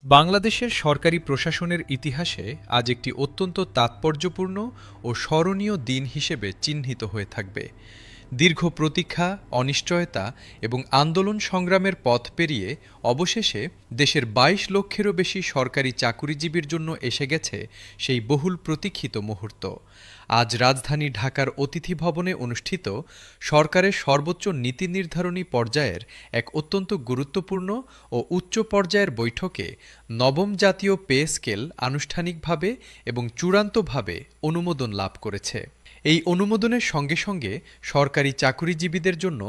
বাংলাদেশের সরকারি প্রশাসনের ইতিহাসে আজ একটি অত্যন্ত তাৎপর্যপূর্ণ ও স্মরণীয় দিন হিসেবে চিহ্নিত হয়ে থাকবে। দীর্ঘ প্রতীক্ষা, অনিশ্চয়তা এবং আন্দোলন সংগ্রামের পথ পেরিয়ে অবশেষে দেশের ২২ লক্ষেরও বেশি সরকারি চাকুরিজীবীর জন্য এসে গেছে সেই বহুল প্রতীক্ষিত মুহূর্ত। আজ রাজধানী ঢাকার অতিথি ভবনে অনুষ্ঠিত সরকারের সর্বোচ্চ নীতি নির্ধারণী পর্যায়ের এক অত্যন্ত গুরুত্বপূর্ণ ও উচ্চ পর্যায়ের বৈঠকে নবম জাতীয় পে স্কেল আনুষ্ঠানিকভাবে এবং চূড়ান্তভাবে অনুমোদন লাভ করেছে। এই অনুমোদনের সঙ্গে সঙ্গে সরকারি চাকুরিজীবীদের জন্য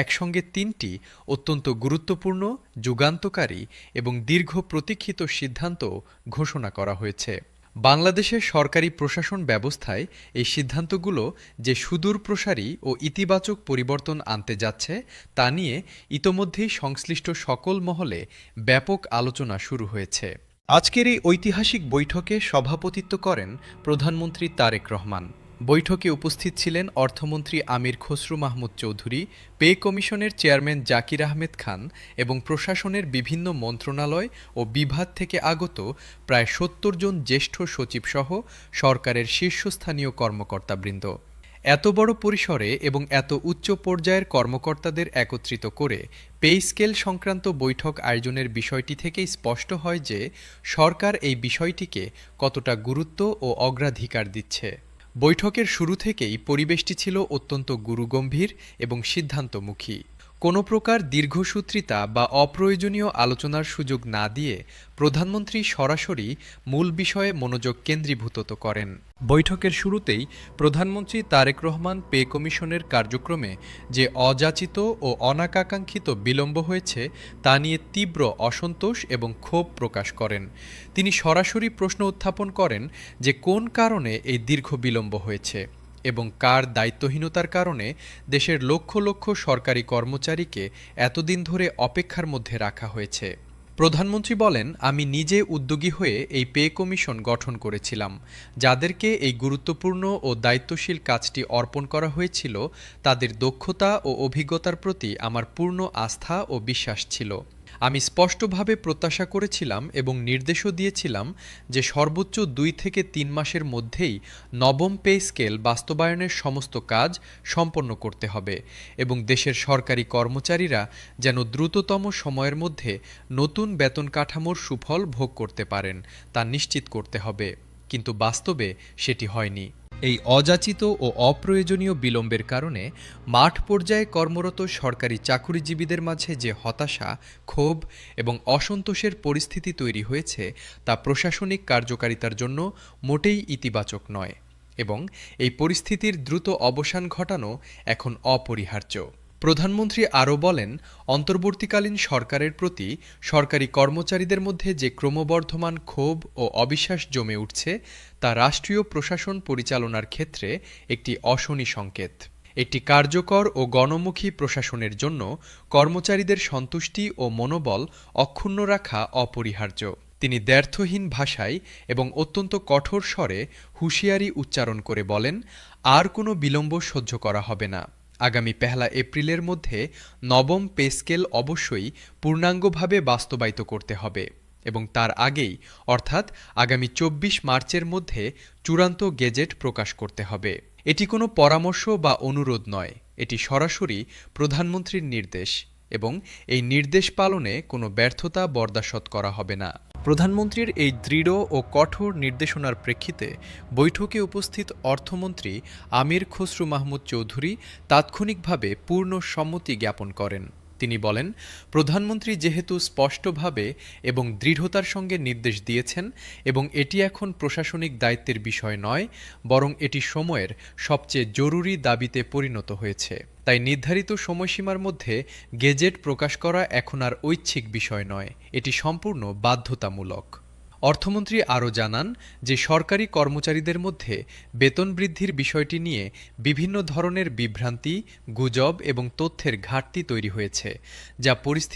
একসঙ্গে তিনটি অত্যন্ত গুরুত্বপূর্ণ, যুগান্তকারী এবং দীর্ঘ প্রতীক্ষিত সিদ্ধান্ত ঘোষণা করা হয়েছে। বাংলাদেশের সরকারি প্রশাসন ব্যবস্থায় এই সিদ্ধান্তগুলো যে সুদূরপ্রসারী ও ইতিবাচক পরিবর্তন আনতে যাচ্ছে তা নিয়ে ইতোমধ্যেই সংশ্লিষ্ট সকল মহলে ব্যাপক আলোচনা শুরু হয়েছে। আজকের এই ঐতিহাসিক বৈঠকে সভাপতিত্ব করেন প্রধানমন্ত্রী তারেক রহমান। বৈঠকে উপস্থিত ছিলেন অর্থমন্ত্রী আমির খসরু মাহমুদ চৌধুরী, পে কমিশনের চেয়ারম্যান জাকির আহমেদ খান এবং প্রশাসনের বিভিন্ন মন্ত্রণালয় ও বিভাগ থেকে আগত প্রায় ৭০ জন জ্যেষ্ঠ সচিবসহ সরকারের শীর্ষস্থানীয় কর্মকর্তাবৃন্দ। এত বড় পরিসরে এবং এত উচ্চ পর্যায়ের কর্মকর্তাদের একত্রিত করে পে স্কেল সংক্রান্ত বৈঠক আয়োজনের বিষয়টি থেকেই স্পষ্ট হয় যে সরকার এই বিষয়টিকে কতটা গুরুত্ব ও অগ্রাধিকার দিচ্ছে। বৈঠকের শুরু থেকেই পরিবেশটি ছিল অত্যন্ত গুরুগম্ভীর এবং সিদ্ধান্তমুখী। কোনো প্রকার দীর্ঘসূত্রিতা বা অপ্রয়োজনীয় আলোচনার সুযোগ না দিয়ে প্রধানমন্ত্রী সরাসরি মূল বিষয়ে মনোযোগ কেন্দ্রীভূত করেন। বৈঠকের শুরুতেই প্রধানমন্ত্রী তারেক রহমান পে কমিশনের কার্যক্রমে যে অযাচিত ও অনাকাঙ্ক্ষিত বিলম্ব হয়েছে তা নিয়ে তীব্র অসন্তোষ এবং ক্ষোভ প্রকাশ করেন। তিনি সরাসরি প্রশ্ন উত্থাপন করেন যে কোন কারণে এই দীর্ঘ বিলম্ব হয়েছে এবং কার দায়িত্বহীনতার কারণে দেশের লক্ষ লক্ষ সরকারি কর্মচারীকে এতদিন ধরে অপেক্ষার মধ্যে রাখা হয়েছে। প্রধানমন্ত্রী বলেন, আমি নিজে উদ্যোগী হয়ে এই পে কমিশন গঠন করেছিলাম। যাদেরকে এই গুরুত্বপূর্ণ ও দায়িত্বশীল কাজটি অর্পণ করা হয়েছিল তাদের দক্ষতা ও অভিজ্ঞতার প্রতি আমার পূর্ণ আস্থা ও বিশ্বাস ছিল। আমি স্পষ্টভাবে প্রত্যাশা করেছিলাম এবং নির্দেশও দিয়েছিলাম যে সর্বোচ্চ ২ থেকে ৩ মাসের মধ্যেই নবম পে স্কেল বাস্তবায়নের সমস্ত কাজ সম্পন্ন করতে হবে এবং দেশের সরকারি কর্মচারীরা যেন দ্রুততম সময়ের মধ্যে নতুন বেতন কাঠামোর সুফল ভোগ করতে পারেন তা নিশ্চিত করতে হবে। কিন্তু বাস্তবে সেটি হয়নি। এই অযাচিত ও অপ্রয়োজনীয় বিলম্বের কারণে মাঠ পর্যায়ে কর্মরত সরকারি চাকুরিজীবীদের মাঝে যে হতাশা, ক্ষোভ এবং অসন্তোষের পরিস্থিতি তৈরি হয়েছে তা প্রশাসনিক কার্যকারিতার জন্য মোটেই ইতিবাচক নয় এবং এই পরিস্থিতির দ্রুত অবসান ঘটানো এখন অপরিহার্য। প্রধানমন্ত্রী আরও বলেন, অন্তর্বর্তীকালীন সরকারের প্রতি সরকারি কর্মচারীদের মধ্যে যে ক্রমবর্ধমান ক্ষোভ ও অবিশ্বাস জমে উঠছে তা রাষ্ট্রীয় প্রশাসন পরিচালনার ক্ষেত্রে একটি অশনি সংকেত। একটি কার্যকর ও গণমুখী প্রশাসনের জন্য কর্মচারীদের সন্তুষ্টি ও মনোবল অক্ষুণ্ণ রাখা অপরিহার্য। তিনি দ্ব্যর্থহীন ভাষায় এবং অত্যন্ত কঠোর স্বরে হুঁশিয়ারি উচ্চারণ করে বলেন, আর কোনো বিলম্ব সহ্য করা হবে না। আগামী ১ এপ্রিলের মধ্যে নবম পে স্কেল অবশ্যই পূর্ণাঙ্গভাবে বাস্তবায়িত করতে হবে এবং তার আগেই অর্থাৎ আগামী ২৪ মার্চের মধ্যে চূড়ান্ত গেজেট প্রকাশ করতে হবে। এটি কোনো পরামর্শ বা অনুরোধ নয়, এটি সরাসরি প্রধানমন্ত্রীর নির্দেশ এবং এই নির্দেশ পালনে কোনো ব্যর্থতা বরদাশত করা হবে না। প্রধানমন্ত্রীর এই দৃঢ় ও কঠোর নির্দেশনার প্রেক্ষিতে বৈঠকে উপস্থিত অর্থমন্ত্রী আমির খসরু মাহমুদ চৌধুরী তাৎক্ষণিকভাবে পূর্ণ সম্মতি জ্ঞাপন করেন। তিনি বলেন, প্রধানমন্ত্রী যেহেতু স্পষ্টভাবে এবং দৃঢ়তার সঙ্গে নির্দেশ দিয়েছেন এবং এটি এখন প্রশাসনিক দায়িত্বের বিষয় নয় বরং এটি সময়ের সবচেয়ে জরুরি দাবিতে পরিণত হয়েছে, তাই নির্ধারিত সময়সীমার মধ্যে গেজেট প্রকাশ করা এখন আর ঐচ্ছিক বিষয় নয়, এটি সম্পূর্ণ বাধ্যতামূলক। অর্থমন্ত্রী আরও জানান যে সরকারি কর্মচারীদের মধ্যে বেতন বৃদ্ধির বিষয়টি নিয়ে বিভিন্ন ধরনের বিভ্রান্তি, গুজব এবং তথ্যের ঘাটতি তৈরি হয়েছে, যা পরিস্থিতি